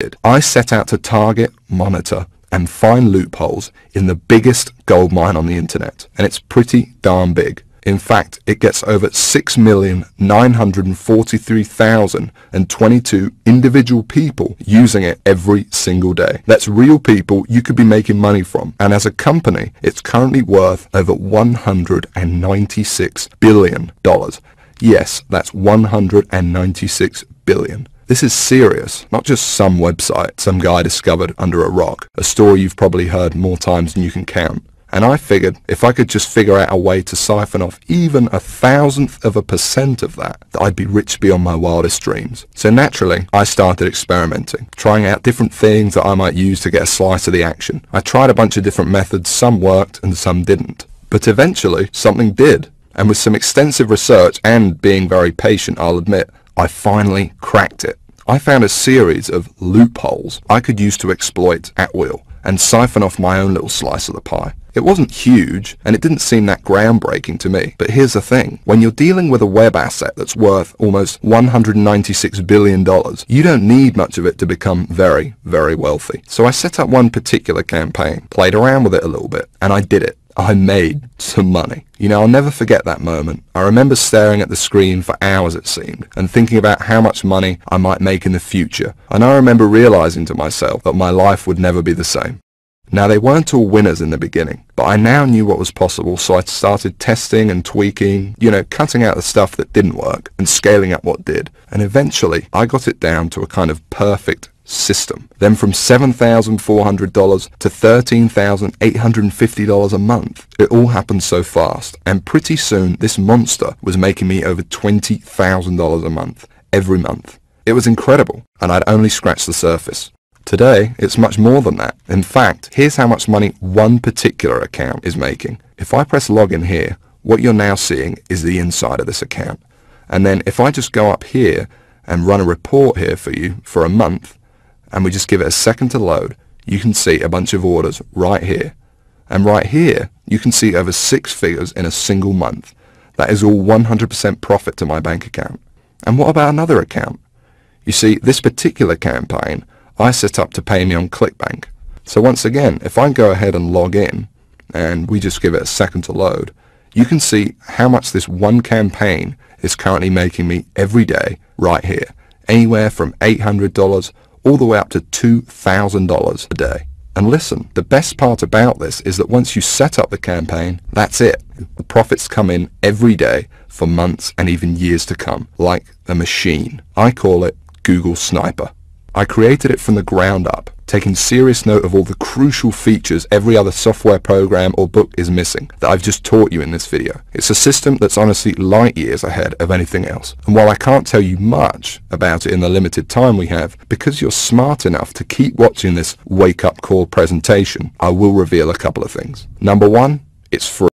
did. I set out to target, monitor, and find loopholes in the biggest gold mine on the internet, and it's pretty darn big. In fact, it gets over 6,943,022 individual people using it every single day. That's real people you could be making money from, and as a company, it's currently worth over $196 billion. Yes, that's 196 billion. This is serious, not just some website some guy discovered under a rock, a story you've probably heard more times than you can count. And I figured if I could just figure out a way to siphon off even 1,000% of that, I'd be rich beyond my wildest dreams. So naturally, I started experimenting, trying out different things that I might use to get a slice of the action. I tried a bunch of different methods, some worked and some didn't. But eventually, something did. And with some extensive research and being very patient, I'll admit, I finally cracked it. I found a series of loopholes I could use to exploit at will and siphon off my own little slice of the pie. It wasn't huge, and it didn't seem that groundbreaking to me. But here's the thing. When you're dealing with a web asset that's worth almost $196 billion, you don't need much of it to become very, very wealthy. So I set up one particular campaign, played around with it a little bit, and I did it. I made some money. You know, I'll never forget that moment. I remember staring at the screen for hours, it seemed, and thinking about how much money I might make in the future. And I remember realizing to myself that my life would never be the same. Now, they weren't all winners in the beginning, but I now knew what was possible, so I started testing and tweaking, cutting out the stuff that didn't work and scaling up what did. And eventually, I got it down to a kind of perfect system. Then from $7,400 to $13,850 a month. It all happened so fast, and pretty soon this monster was making me over $20,000 a month, every month. It was incredible, and I'd only scratched the surface. Today, it's much more than that. In fact, here's how much money one particular account is making. If I press login here, what you're now seeing is the inside of this account. And then if I just go up here and run a report here for you for a month, and we just give it a second to load, you can see a bunch of orders right here. And right here, you can see over 6 figures in a single month. That is all 100% profit to my bank account. And what about another account? You see, this particular campaign, I set up to pay me on ClickBank. So once again, if I go ahead and log in, and we just give it a second to load, you can see how much this one campaign is currently making me every day right here. Anywhere from $800 all the way up to $2,000 a day. And listen, the best part about this is that once you set up the campaign, that's it. The profits come in every day for months and even years to come, like a machine. I call it Google Sniper. I created it from the ground up, taking serious note of all the crucial features every other software program or book is missing that I've just taught you in this video. It's a system that's honestly light years ahead of anything else. And while I can't tell you much about it in the limited time we have, because you're smart enough to keep watching this wake-up call presentation, I will reveal a couple of things. Number one, it's free.